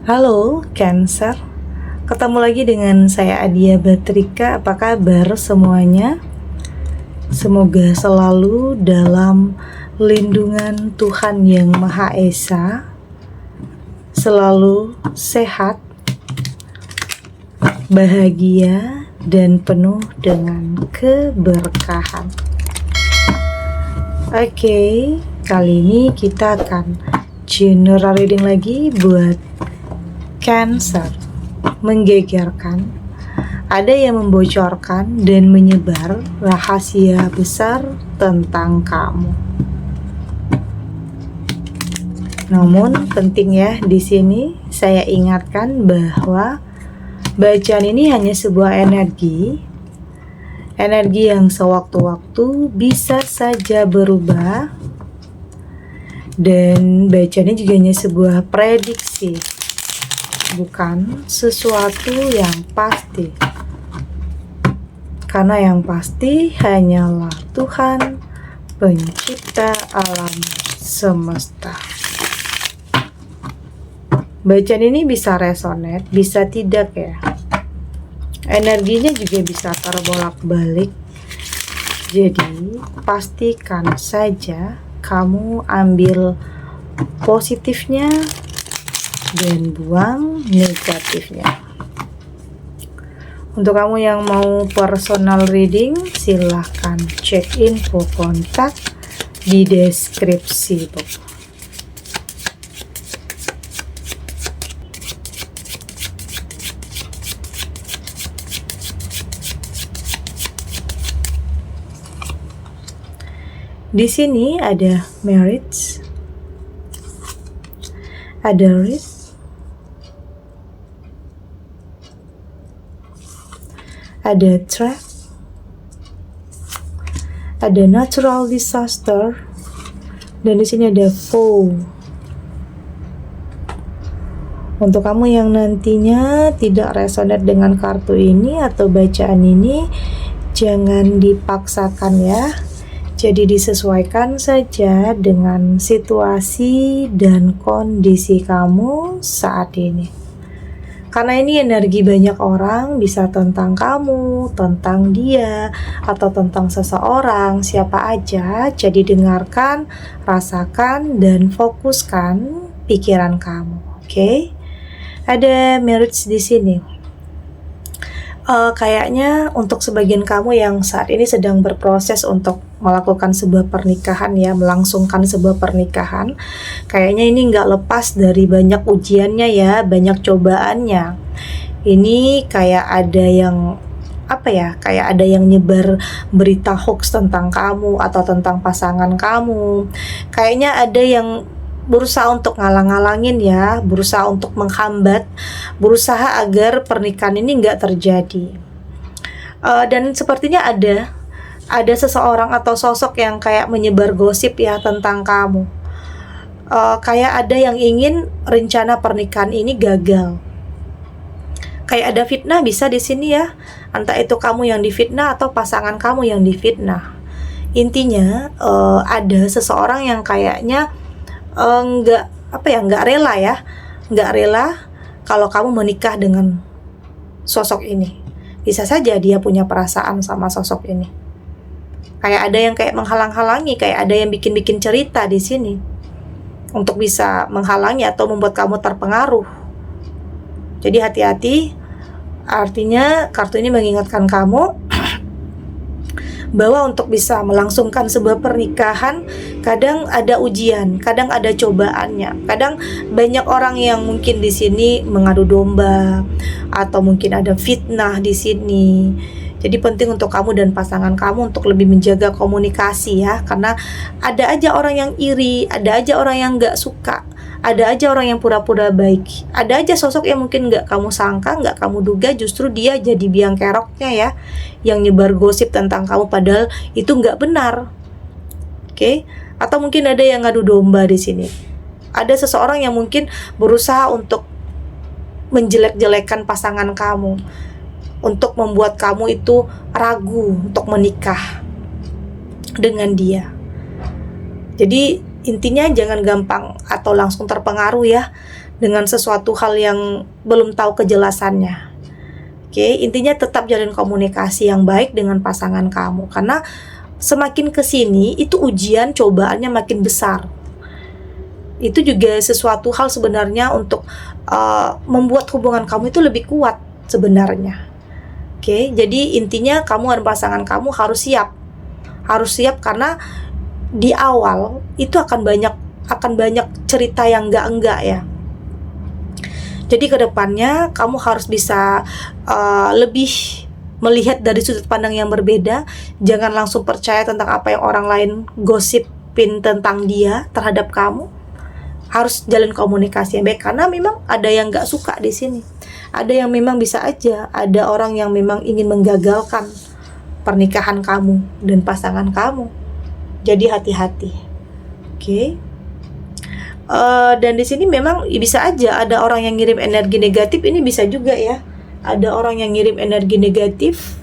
Halo, Cancer. Ketemu lagi dengan saya Adia Batrika. Apa kabar semuanya? Semoga selalu dalam lindungan Tuhan Yang Maha Esa, selalu sehat, bahagia, dan penuh dengan keberkahan. Oke, kali ini kita akan general reading lagi buat Cancer. Menggegerkan, ada yang membocorkan dan menyebar rahasia besar tentang kamu. Namun penting ya, di sini saya ingatkan bahwa bacaan ini hanya sebuah energi yang sewaktu-waktu bisa saja berubah, dan bacaan ini juga hanya sebuah prediksi, bukan sesuatu yang pasti. Karena yang pasti hanyalah Tuhan, pencipta alam semesta. Bacaan ini bisa resonate, bisa tidak ya. Energinya juga bisa terbolak-balik. Jadi, pastikan saja kamu ambil positifnya dan buang negatifnya. Untuk kamu yang mau personal reading, silahkan cek info kontak di deskripsi. Di sini ada marriage, ada risk, ada trap, ada natural disaster, dan di sini ada foe. Untuk kamu yang nantinya tidak resonate dengan kartu ini atau bacaan ini, jangan dipaksakan ya. Jadi disesuaikan saja dengan situasi dan kondisi kamu saat ini. Karena ini energi banyak orang, bisa tentang kamu, tentang dia, atau tentang seseorang, siapa aja. Jadi dengarkan, rasakan, dan fokuskan pikiran kamu. Oke? Ada marriage di sini. Kayaknya untuk sebagian kamu yang saat ini sedang berproses untuk melakukan sebuah pernikahan ya, melangsungkan sebuah pernikahan, kayaknya ini nggak lepas dari banyak ujiannya ya, banyak cobaannya. Ini kayak ada yang kayak ada yang nyebar berita hoax tentang kamu atau tentang pasangan kamu. Kayaknya ada yang berusaha untuk ngalang-ngalangin ya, berusaha untuk menghambat, berusaha agar pernikahan ini nggak terjadi. Dan sepertinya ada seseorang atau sosok yang kayak menyebar gosip ya tentang kamu. Kayak ada yang ingin rencana pernikahan ini gagal. Kayak ada fitnah bisa di sini ya, entah itu kamu yang difitnah atau pasangan kamu yang difitnah. Intinya ada seseorang yang kayaknya nggak rela kalau kamu menikah dengan sosok ini. Bisa saja dia punya perasaan sama sosok ini. Kayak ada yang kayak menghalang-halangi, kayak ada yang bikin-bikin cerita di sini untuk bisa menghalangi atau membuat kamu terpengaruh. Jadi hati-hati. Artinya kartu ini mengingatkan kamu bahwa untuk bisa melangsungkan sebuah pernikahan, kadang ada ujian, kadang ada cobaannya, kadang banyak orang yang mungkin di sini mengadu domba, atau mungkin ada fitnah di sini. Jadi penting untuk kamu dan pasangan kamu untuk lebih menjaga komunikasi ya, karena ada aja orang yang iri, ada aja orang yang nggak suka, ada aja orang yang pura-pura baik, ada aja sosok yang mungkin nggak kamu sangka, nggak kamu duga, justru dia jadi biang keroknya ya, yang nyebar gosip tentang kamu padahal itu nggak benar. Oke? Atau mungkin ada yang ngadu domba di sini. Ada seseorang yang mungkin berusaha untuk menjelek-jelekan pasangan kamu, untuk membuat kamu itu ragu untuk menikah dengan dia. Jadi intinya jangan gampang atau langsung terpengaruh ya. dengan sesuatu hal yang belum tahu kejelasannya. Oke, intinya tetap jalin komunikasi yang baik dengan pasangan kamu, karena semakin kesini itu ujian cobaannya makin besar. Itu juga sesuatu hal sebenarnya untuk membuat hubungan kamu itu lebih kuat sebenarnya. Oke, jadi intinya kamu dan pasangan kamu harus siap karena di awal itu akan banyak cerita yang enggak ya. Jadi kedepannya kamu harus bisa lebih melihat dari sudut pandang yang berbeda. Jangan langsung percaya tentang apa yang orang lain gosipin tentang dia terhadap kamu. Harus jalin komunikasi yang baik, karena memang ada yang nggak suka di sini. Ada yang memang bisa aja, ada orang yang memang ingin menggagalkan pernikahan kamu dan pasangan kamu. Jadi hati-hati, oke? Dan di sini memang bisa aja ada orang yang ngirim energi negatif. Ini bisa juga ya, ada orang yang ngirim energi negatif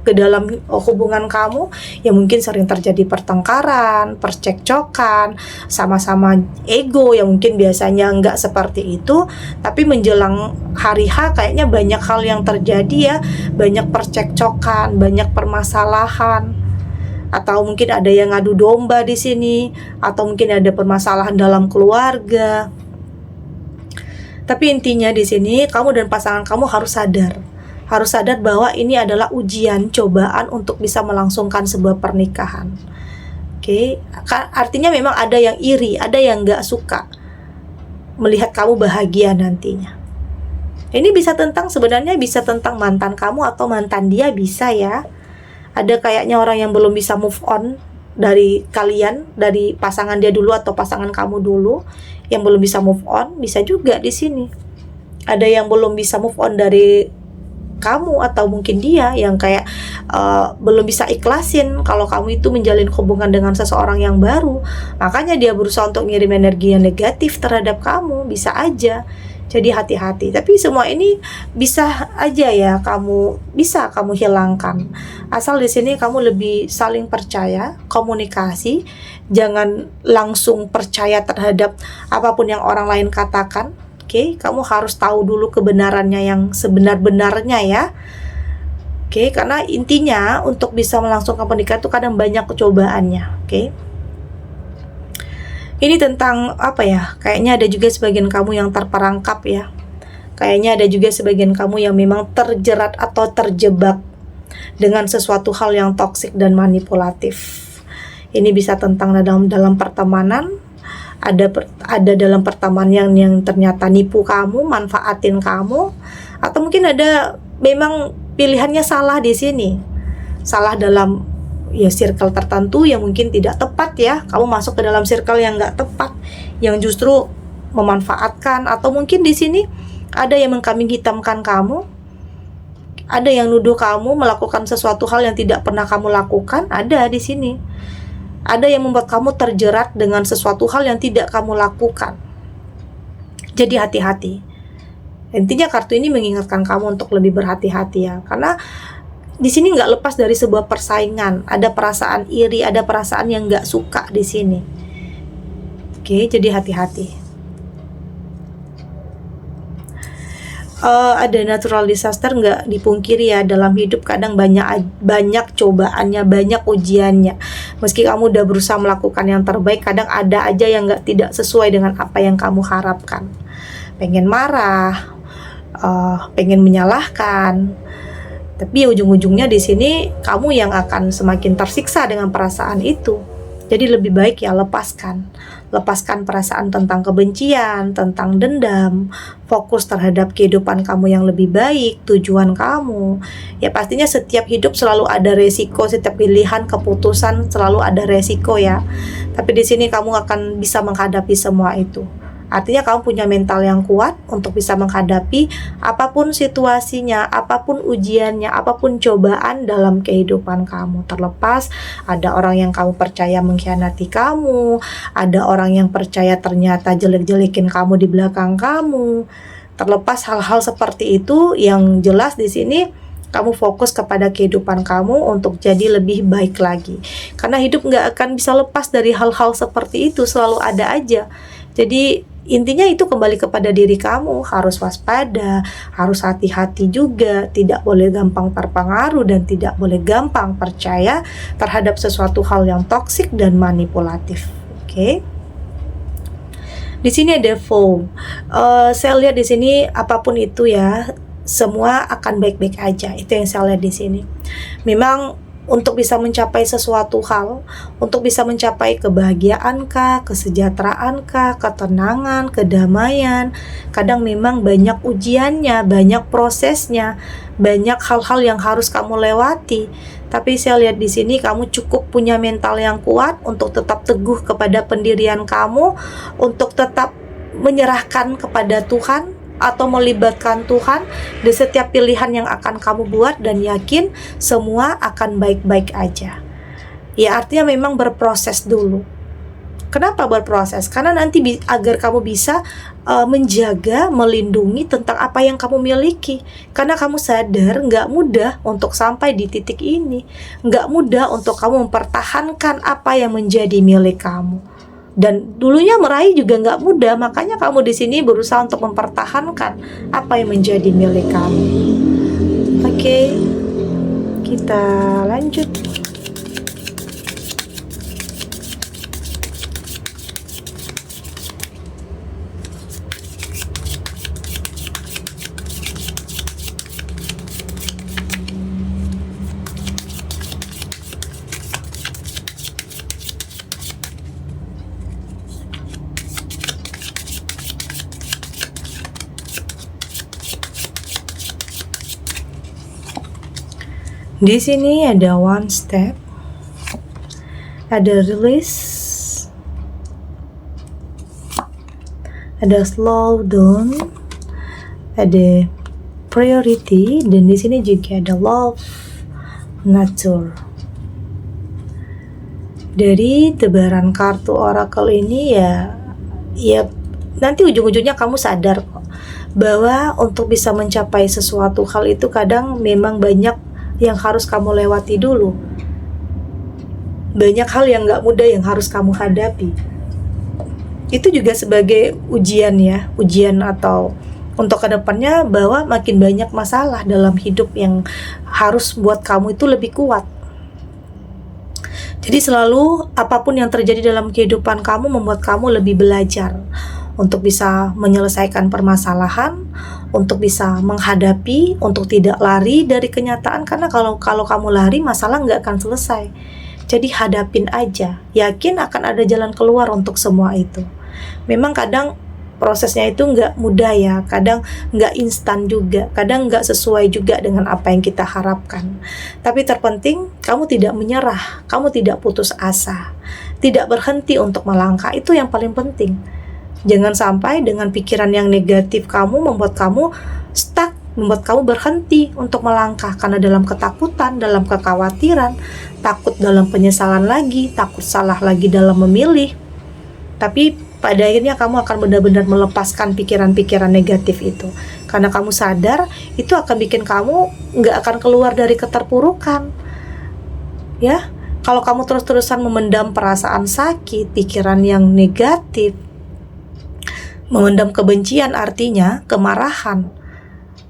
ke dalam hubungan kamu, yang mungkin sering terjadi pertengkaran, percekcokan, sama-sama ego yang mungkin biasanya nggak seperti itu, tapi menjelang hari H kayaknya banyak hal yang terjadi ya, banyak percekcokan, banyak permasalahan, atau mungkin ada yang ngadu domba di sini, atau mungkin ada permasalahan dalam keluarga. Tapi intinya di sini kamu dan pasangan kamu harus sadar bahwa ini adalah ujian, cobaan untuk bisa melangsungkan sebuah pernikahan. Oke, artinya memang ada yang iri, ada yang nggak suka melihat kamu bahagia nantinya. Ini sebenarnya bisa tentang mantan kamu atau mantan dia, bisa ya. Ada kayaknya orang yang belum bisa move on dari kalian, dari pasangan dia dulu atau pasangan kamu dulu, yang belum bisa move on. Bisa juga di sini ada yang belum bisa move on dari kamu, atau mungkin dia yang kayak belum bisa ikhlasin kalau kamu itu menjalin hubungan dengan seseorang yang baru, makanya dia berusaha untuk ngirim energi yang negatif terhadap kamu. Bisa aja. Jadi hati-hati. Tapi semua ini bisa aja ya kamu hilangkan, asal di sini kamu lebih saling percaya, komunikasi, jangan langsung percaya terhadap apapun yang orang lain katakan. Oke, kamu harus tahu dulu kebenarannya yang sebenar-benarnya ya. Oke, karena intinya untuk bisa melangsungkan pernikahan itu kadang banyak kecobaannya. Oke. Ini tentang apa ya? Kayaknya ada juga sebagian kamu yang terperangkap ya. Kayaknya ada juga sebagian kamu yang memang terjerat atau terjebak dengan sesuatu hal yang toksik dan manipulatif. Ini bisa tentang dalam pertemanan. Ada dalam pertemanan yang ternyata nipu kamu, manfaatin kamu, atau mungkin ada memang pilihannya salah di sini, salah dalam ya circle tertentu yang mungkin tidak tepat ya. Kamu masuk ke dalam circle yang nggak tepat, yang justru memanfaatkan, atau mungkin di sini ada yang mengkambing hitamkan kamu, ada yang nuduh kamu melakukan sesuatu hal yang tidak pernah kamu lakukan. Ada di sini. Ada yang membuat kamu terjerat dengan sesuatu hal yang tidak kamu lakukan. Jadi hati-hati. Intinya kartu ini mengingatkan kamu untuk lebih berhati-hati ya. Karena di sini nggak lepas dari sebuah persaingan. Ada perasaan iri, ada perasaan yang nggak suka di sini. Oke, jadi hati-hati. Ada natural disaster, nggak dipungkiri ya, dalam hidup kadang banyak cobaannya, banyak ujiannya. Meski kamu udah berusaha melakukan yang terbaik, kadang ada aja yang tidak sesuai dengan apa yang kamu harapkan. Pengen marah, pengen menyalahkan, tapi ujung-ujungnya di sini kamu yang akan semakin tersiksa dengan perasaan itu. Jadi lebih baik ya lepaskan perasaan tentang kebencian, tentang dendam, fokus terhadap kehidupan kamu yang lebih baik, tujuan kamu. Ya pastinya setiap hidup selalu ada resiko, setiap pilihan, keputusan selalu ada resiko ya. Tapi di sini kamu akan bisa menghadapi semua itu. Artinya kamu punya mental yang kuat untuk bisa menghadapi apapun situasinya, apapun ujiannya, apapun cobaan dalam kehidupan kamu. Terlepas ada orang yang kamu percaya mengkhianati kamu, ada orang yang percaya ternyata jelek-jelekin kamu di belakang kamu. Terlepas hal-hal seperti itu, yang jelas di sini kamu fokus kepada kehidupan kamu untuk jadi lebih baik lagi. Karena hidup nggak akan bisa lepas dari hal-hal seperti itu, selalu ada aja. Jadi Intinya itu kembali kepada diri kamu, harus waspada, harus hati-hati juga, tidak boleh gampang terpengaruh dan tidak boleh gampang percaya terhadap sesuatu hal yang toksik dan manipulatif. Oke. Di sini ada foam. Saya lihat di sini apapun itu ya, semua akan baik-baik aja. Itu yang saya lihat di sini. Memang untuk bisa mencapai sesuatu hal, untuk bisa mencapai kebahagiaan kah, kesejahteraan kah, ketenangan, kedamaian, kadang memang banyak ujiannya, banyak prosesnya, banyak hal-hal yang harus kamu lewati. Tapi saya lihat di sini kamu cukup punya mental yang kuat untuk tetap teguh kepada pendirian kamu, untuk tetap menyerahkan kepada Tuhan atau melibatkan Tuhan di setiap pilihan yang akan kamu buat, dan yakin semua akan baik-baik aja. Ya, artinya memang berproses dulu. Kenapa berproses? Karena nanti agar kamu bisa menjaga, melindungi tentang apa yang kamu miliki. Karena kamu sadar nggak mudah untuk sampai di titik ini. Nggak mudah untuk kamu mempertahankan apa yang menjadi milik kamu. Dan dulunya meraih juga nggak mudah, makanya kamu di sini berusaha untuk mempertahankan apa yang menjadi milik kamu. Oke, kita lanjut. Di sini ada one step, ada release, ada slow down, ada priority, dan di sini juga ada love, nature. Dari tebaran kartu oracle ini ya nanti ujung-ujungnya kamu sadar kok bahwa untuk bisa mencapai sesuatu hal itu kadang memang banyak yang harus kamu lewati dulu. Banyak hal yang gak mudah yang harus kamu hadapi. Itu juga sebagai ujian ya, ujian atau untuk kedepannya bahwa makin banyak masalah dalam hidup yang harus buat kamu itu lebih kuat. Jadi selalu apapun yang terjadi dalam kehidupan kamu membuat kamu lebih belajar untuk bisa menyelesaikan permasalahan, untuk bisa menghadapi, untuk tidak lari dari kenyataan. Karena kalau kamu lari, masalah nggak akan selesai. Jadi hadapin aja, yakin akan ada jalan keluar untuk semua itu. Memang kadang prosesnya itu nggak mudah ya, kadang nggak instan juga, kadang nggak sesuai juga dengan apa yang kita harapkan. Tapi terpenting, kamu tidak menyerah, kamu tidak putus asa, tidak berhenti untuk melangkah, itu yang paling penting. Jangan sampai dengan pikiran yang negatif kamu membuat kamu stuck, membuat kamu berhenti untuk melangkah karena dalam ketakutan, dalam kekhawatiran, takut dalam penyesalan lagi, takut salah lagi dalam memilih. Tapi pada akhirnya kamu akan benar-benar melepaskan pikiran-pikiran negatif itu. Karena kamu sadar itu akan bikin kamu nggak akan keluar dari keterpurukan. Ya, kalau kamu terus-terusan memendam perasaan sakit, pikiran yang negatif, memendam kebencian, artinya kemarahan,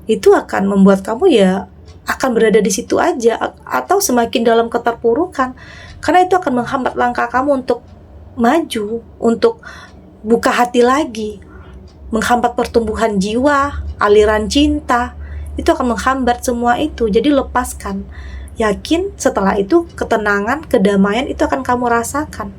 itu akan membuat kamu ya akan berada di situ aja atau semakin dalam keterpurukan, karena itu akan menghambat langkah kamu untuk maju, untuk buka hati lagi, menghambat pertumbuhan jiwa, aliran cinta, itu akan menghambat semua itu. Jadi lepaskan, yakin setelah itu ketenangan, kedamaian itu akan kamu rasakan.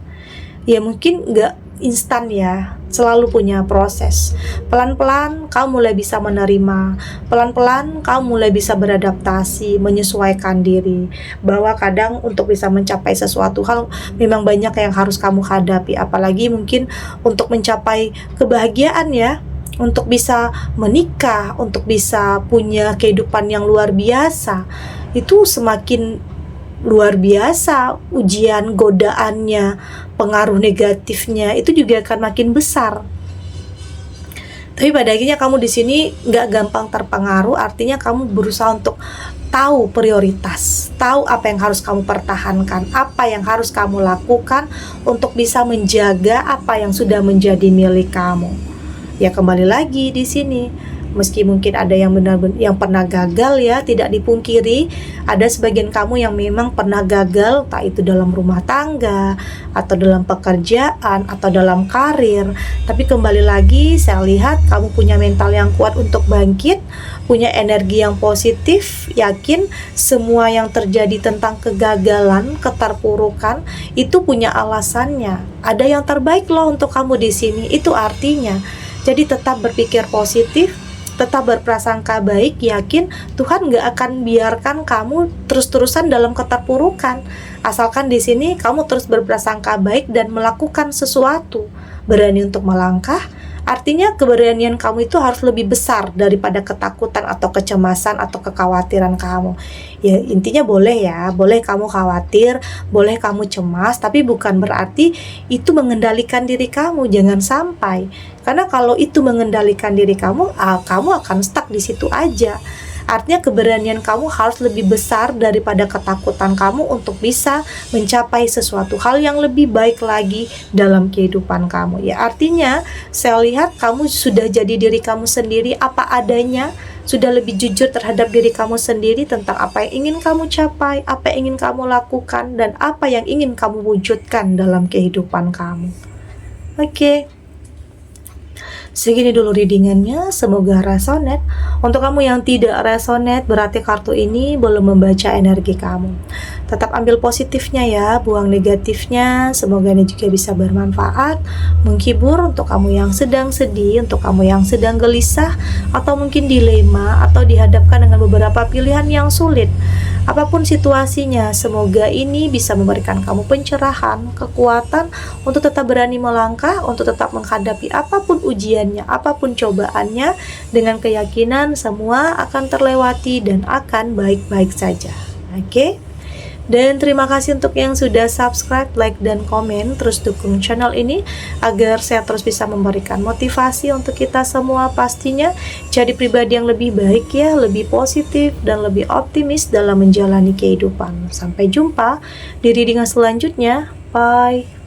Ya mungkin nggak instan ya, selalu punya proses. Pelan-pelan kamu mulai bisa menerima, pelan-pelan kamu mulai bisa beradaptasi, menyesuaikan diri. Bahwa kadang untuk bisa mencapai sesuatu hal memang banyak yang harus kamu hadapi. Apalagi mungkin untuk mencapai kebahagiaan ya, untuk bisa menikah, untuk bisa punya kehidupan yang luar biasa, itu semakin luar biasa ujian, godaannya, pengaruh negatifnya itu juga akan makin besar. Tapi pada akhirnya kamu di sini nggak gampang terpengaruh, artinya kamu berusaha untuk tahu prioritas, tahu apa yang harus kamu pertahankan, apa yang harus kamu lakukan untuk bisa menjaga apa yang sudah menjadi milik kamu. Ya kembali lagi di sini, meski mungkin ada yang benar-benar yang pernah gagal ya, tidak dipungkiri ada sebagian kamu yang memang pernah gagal, entah itu dalam rumah tangga atau dalam pekerjaan atau dalam karir. Tapi kembali lagi saya lihat kamu punya mental yang kuat untuk bangkit, punya energi yang positif, yakin semua yang terjadi tentang kegagalan, keterpurukan itu punya alasannya. Ada yang terbaik loh untuk kamu di sini. Itu artinya. Jadi tetap berpikir positif, tetap berprasangka baik, yakin Tuhan gak akan biarkan kamu terus-terusan dalam keterpurukan. Asalkan di sini kamu terus berprasangka baik dan melakukan sesuatu, berani untuk melangkah. Artinya keberanian kamu itu harus lebih besar daripada ketakutan atau kecemasan atau kekhawatiran kamu. Ya intinya boleh ya, boleh kamu khawatir, boleh kamu cemas, tapi bukan berarti itu mengendalikan diri kamu. Jangan sampai, karena kalau itu mengendalikan diri kamu, kamu akan stuck di situ aja. Artinya keberanian kamu harus lebih besar daripada ketakutan kamu untuk bisa mencapai sesuatu hal yang lebih baik lagi dalam kehidupan kamu. Ya artinya saya lihat kamu sudah jadi diri kamu sendiri apa adanya, sudah lebih jujur terhadap diri kamu sendiri tentang apa yang ingin kamu capai, apa yang ingin kamu lakukan, dan apa yang ingin kamu wujudkan dalam kehidupan kamu. Oke. Segini dulu readingannya, semoga resonate. Untuk kamu yang tidak resonate, berarti kartu ini belum membaca energi kamu. Tetap ambil positifnya ya, buang negatifnya. Semoga ini juga bisa bermanfaat, menghibur untuk kamu yang sedang sedih, untuk kamu yang sedang gelisah, atau mungkin dilema, atau dihadapkan dengan beberapa pilihan yang sulit. Apapun situasinya, semoga ini bisa memberikan kamu pencerahan, kekuatan untuk tetap berani melangkah, untuk tetap menghadapi apapun ujiannya, apapun cobaannya, dengan keyakinan semua akan terlewati dan akan baik-baik saja. Oke? Dan terima kasih untuk yang sudah subscribe, like, dan komen. Terus dukung channel ini agar saya terus bisa memberikan motivasi untuk kita semua, pastinya jadi pribadi yang lebih baik ya, lebih positif dan lebih optimis dalam menjalani kehidupan. Sampai jumpa di readingan selanjutnya. Bye.